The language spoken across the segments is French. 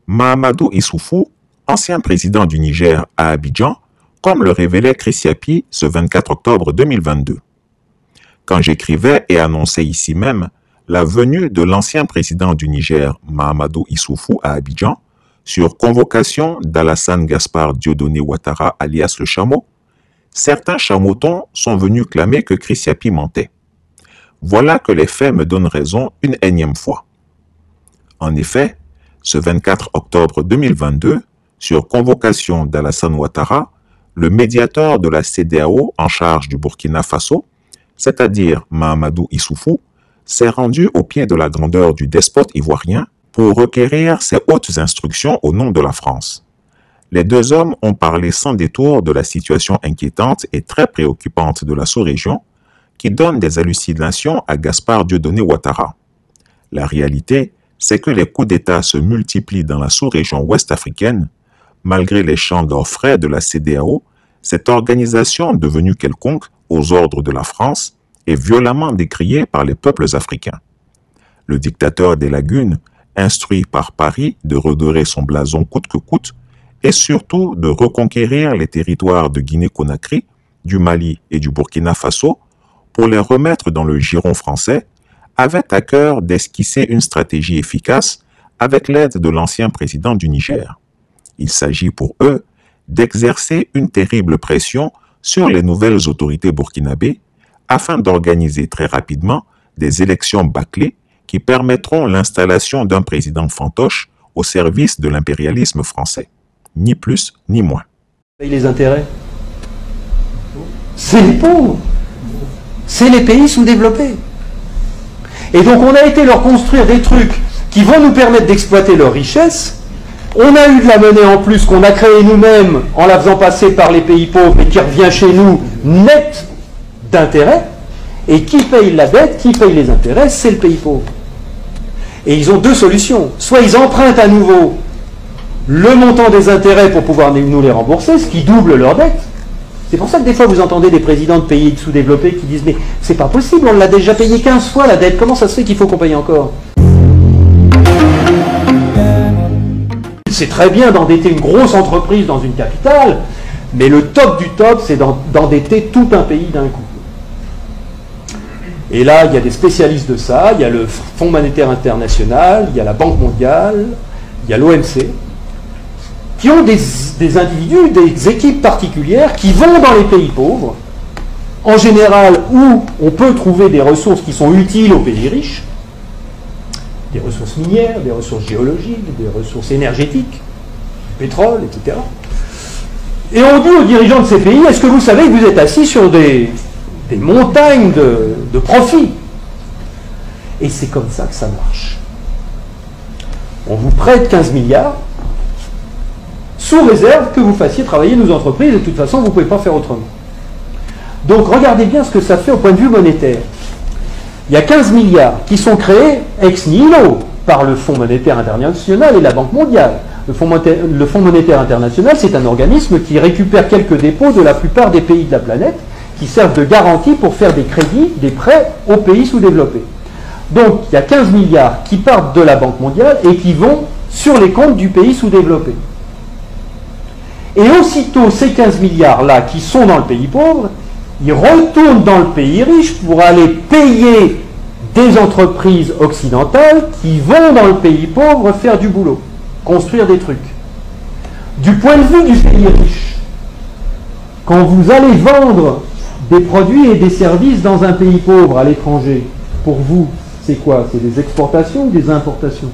Mahamadou Issoufou, ancien président du Niger à Abidjan, comme le révélait Chris Yapi ce 24 octobre 2022. Quand j'écrivais et annonçais ici même la venue de l'ancien président du Niger, Mahamadou Issoufou, à Abidjan, sur convocation d'Alassane Gaspard Dieudonné Ouattara alias le Chameau, certains chameautons sont venus clamer que Chris Yapi mentait. Voilà que les faits me donnent raison une énième fois. En effet, ce 24 octobre 2022, sur convocation d'Alassane Ouattara, le médiateur de la CEDEAO en charge du Burkina Faso, c'est-à-dire Mahamadou Issoufou, s'est rendu au pied de la grandeur du despote ivoirien pour requérir ses hautes instructions au nom de la France. Les deux hommes ont parlé sans détour de la situation inquiétante et très préoccupante de la sous-région qui donne des hallucinations à Gaspard Dieudonné Ouattara. La réalité, c'est que les coups d'État se multiplient dans la sous-région ouest africaine. Malgré les chants d'orfraie de la CEDEAO, cette organisation devenue quelconque aux ordres de la France est violemment décriée par les peuples africains. Le dictateur des lagunes, instruit par Paris de redorer son blason coûte que coûte, et surtout de reconquérir les territoires de Guinée-Conakry, du Mali et du Burkina Faso pour les remettre dans le giron français, avait à cœur d'esquisser une stratégie efficace avec l'aide de l'ancien président du Niger. Il s'agit pour eux d'exercer une terrible pression sur les nouvelles autorités burkinabées afin d'organiser très rapidement des élections bâclées qui permettront l'installation d'un président fantoche au service de l'impérialisme français. Ni plus ni moins. Et les intérêts, c'est les pauvres, c'est les pays sous-développés. Et donc on a été leur construire des trucs qui vont nous permettre d'exploiter leurs richesses. On a eu de la monnaie en plus qu'on a créée nous-mêmes en la faisant passer par les pays pauvres et qui revient chez nous net d'intérêts. Et qui paye la dette, qui paye les intérêts, c'est le pays pauvre. Et ils ont deux solutions. Soit ils empruntent à nouveau le montant des intérêts pour pouvoir nous les rembourser, ce qui double leur dette. C'est pour ça que des fois vous entendez des présidents de pays sous-développés qui disent « Mais c'est pas possible, on l'a déjà payé 15 fois la dette, comment ça se fait qu'il faut qu'on paye encore ?» C'est très bien d'endetter une grosse entreprise dans une capitale, mais le top du top, c'est d'endetter tout un pays d'un coup. Et là, il y a des spécialistes de ça, il y a le Fonds monétaire international, il y a la Banque mondiale, il y a l'OMC, qui ont des individus, des équipes particulières qui vont dans les pays pauvres, en général où on peut trouver des ressources qui sont utiles aux pays riches, des ressources minières, des ressources géologiques, des ressources énergétiques, du pétrole, etc. Et on dit aux dirigeants de ces pays, est-ce que vous savez que vous êtes assis sur des montagnes de profit? Et c'est comme ça que ça marche. On vous prête 15 milliards, sous réserve que vous fassiez travailler nos entreprises, et de toute façon, vous ne pouvez pas faire autrement. Donc, regardez bien ce que ça fait au point de vue monétaire. Il y a 15 milliards qui sont créés ex nihilo par le Fonds monétaire international et la Banque mondiale. Le Fonds monétaire international, c'est un organisme qui récupère quelques dépôts de la plupart des pays de la planète, qui servent de garantie pour faire des crédits, des prêts aux pays sous-développés. Donc, il y a 15 milliards qui partent de la Banque mondiale et qui vont sur les comptes du pays sous-développé. Et aussitôt, ces 15 milliards-là qui sont dans le pays pauvre, ils retournent dans le pays riche pour aller payer des entreprises occidentales qui vont dans le pays pauvre faire du boulot, construire des trucs. Du point de vue du pays riche, quand vous allez vendre des produits et des services dans un pays pauvre à l'étranger, pour vous, c'est quoi? C'est des exportations ou des importations?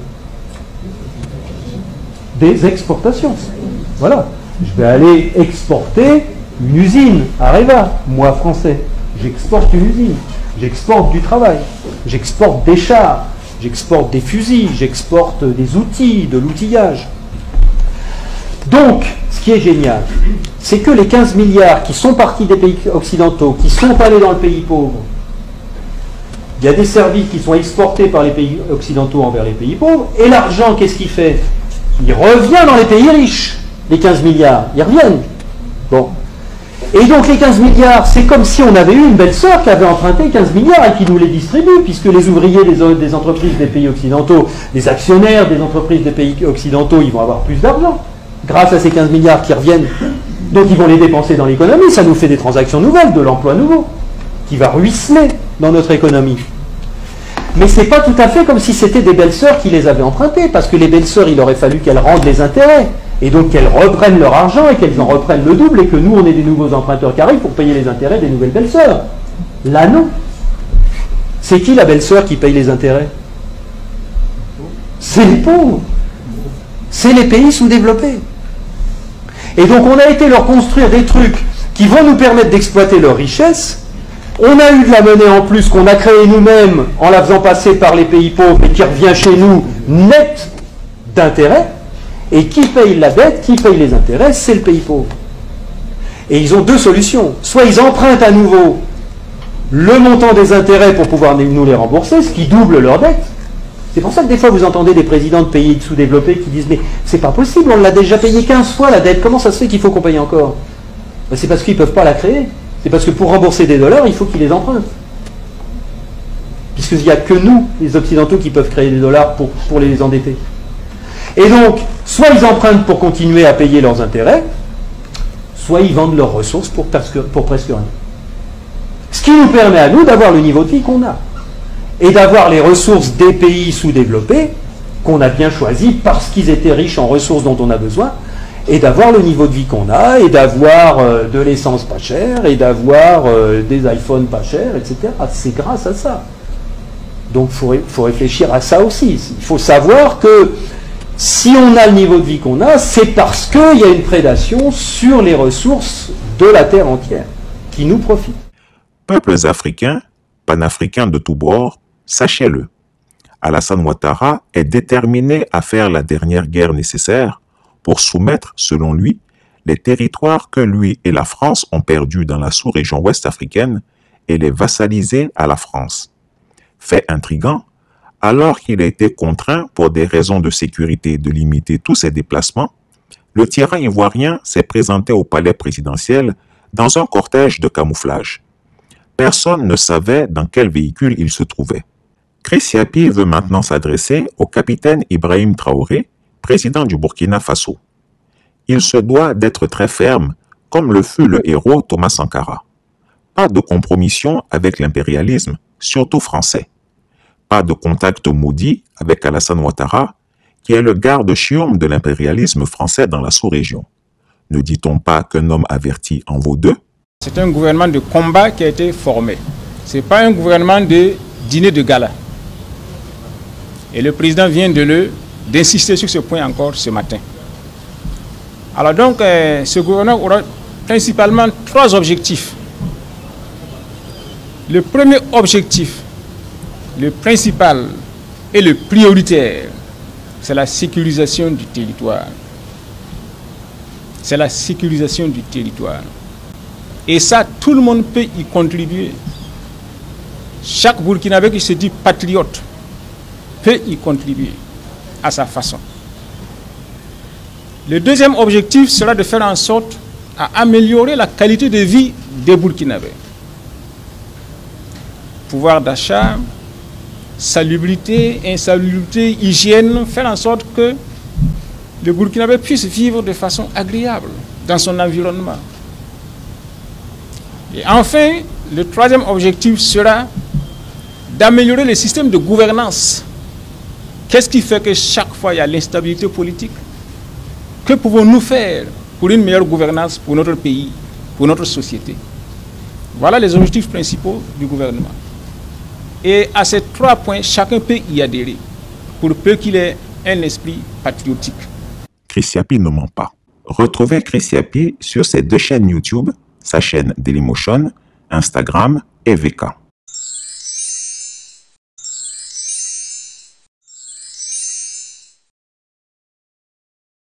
Des exportations. Voilà. Je vais aller exporter une usine, Areva, moi français. J'exporte une usine, j'exporte du travail, j'exporte des chars, j'exporte des fusils, j'exporte des outils, de l'outillage. Donc, ce qui est génial, c'est que les 15 milliards qui sont partis des pays occidentaux, qui sont allés dans le pays pauvre, il y a des services qui sont exportés par les pays occidentaux envers les pays pauvres, et l'argent, qu'est-ce qu'il fait? Il revient dans les pays riches, les 15 milliards, ils reviennent. Bon. Et donc les 15 milliards, c'est comme si on avait eu une belle sœur qui avait emprunté 15 milliards et qui nous les distribue, puisque les ouvriers des entreprises des pays occidentaux, les actionnaires des entreprises des pays occidentaux, ils vont avoir plus d'argent grâce à ces 15 milliards qui reviennent. Donc ils vont les dépenser dans l'économie, ça nous fait des transactions nouvelles, de l'emploi nouveau, qui va ruisseler dans notre économie. Mais c'est pas tout à fait comme si c'était des belles sœurs qui les avaient empruntées, parce que les belles sœurs, il aurait fallu qu'elles rendent les intérêts, et donc qu'elles reprennent leur argent et qu'elles en reprennent le double, et que nous, on ait des nouveaux emprunteurs qui arrivent pour payer les intérêts des nouvelles belles sœurs. Là, non. C'est qui la belle sœur qui paye les intérêts? C'est les pauvres. C'est les pays sous-développés. Et donc on a été leur construire des trucs qui vont nous permettre d'exploiter leurs richesses. On a eu de la monnaie en plus qu'on a créée nous-mêmes en la faisant passer par les pays pauvres et qui revient chez nous net d'intérêts. Et qui paye la dette, qui paye les intérêts, c'est le pays pauvre. Et ils ont deux solutions. Soit ils empruntent à nouveau le montant des intérêts pour pouvoir nous les rembourser, ce qui double leur dette. C'est pour ça que des fois vous entendez des présidents de pays sous-développés qui disent « Mais c'est pas possible, on l'a déjà payé 15 fois la dette, comment ça se fait qu'il faut qu'on paye encore ?» Ben, c'est parce qu'ils ne peuvent pas la créer. C'est parce que pour rembourser des dollars, il faut qu'ils les empruntent. Puisqu'il n'y a que nous, les Occidentaux, qui peuvent créer des dollars pour les endetter. Et donc, soit ils empruntent pour continuer à payer leurs intérêts, soit ils vendent leurs ressources pour presque rien. Ce qui nous permet à nous d'avoir le niveau de vie qu'on a. Et d'avoir les ressources des pays sous-développés, qu'on a bien choisis parce qu'ils étaient riches en ressources dont on a besoin, et d'avoir le niveau de vie qu'on a, et d'avoir de l'essence pas chère, et d'avoir des iPhones pas chers, etc. C'est grâce à ça. Donc il faut réfléchir à ça aussi. Il faut savoir que si on a le niveau de vie qu'on a, c'est parce qu'il y a une prédation sur les ressources de la Terre entière, qui nous profitent. Peuples africains, panafricains de tous bords, sachez-le, Alassane Ouattara est déterminé à faire la dernière guerre nécessaire pour soumettre, selon lui, les territoires que lui et la France ont perdus dans la sous-région ouest africaine et les vassaliser à la France. Fait intriguant, alors qu'il a été contraint pour des raisons de sécurité de limiter tous ses déplacements, le tyran ivoirien s'est présenté au palais présidentiel dans un cortège de camouflage. Personne ne savait dans quel véhicule il se trouvait. Chris Yapi veut maintenant s'adresser au capitaine Ibrahim Traoré, président du Burkina Faso. Il se doit d'être très ferme, comme le fut le héros Thomas Sankara. Pas de compromission avec l'impérialisme, surtout français. Pas de contact maudit avec Alassane Ouattara, qui est le garde-chiourme de l'impérialisme français dans la sous-région. Ne dit-on pas qu'un homme averti en vaut deux? C'est un gouvernement de combat qui a été formé. Ce n'est pas un gouvernement de dîner de gala. Et le président vient d'insister sur ce point encore ce matin. Alors donc, ce gouvernement aura principalement trois objectifs. Le premier objectif, le principal et le prioritaire, c'est la sécurisation du territoire. C'est la sécurisation du territoire. Et ça, tout le monde peut y contribuer. Chaque Burkinabé qui se dit patriote peut y contribuer à sa façon. Le deuxième objectif sera de faire en sorte à améliorer la qualité de vie des Burkinabés. Pouvoir d'achat, salubrité, insalubrité, hygiène, faire en sorte que le Burkinabé puisse vivre de façon agréable dans son environnement. Et enfin, le troisième objectif sera d'améliorer le système de gouvernance. Qu'est-ce qui fait que chaque fois il y a l'instabilité politique? Que pouvons-nous faire pour une meilleure gouvernance pour notre pays, pour notre société? Voilà les objectifs principaux du gouvernement. Et à ces trois points, chacun peut y adhérer, pour peu qu'il ait un esprit patriotique. Chris Yapi ne ment pas. Retrouvez Chris Yapi sur ses deux chaînes YouTube, sa chaîne Dailymotion, Instagram et VK.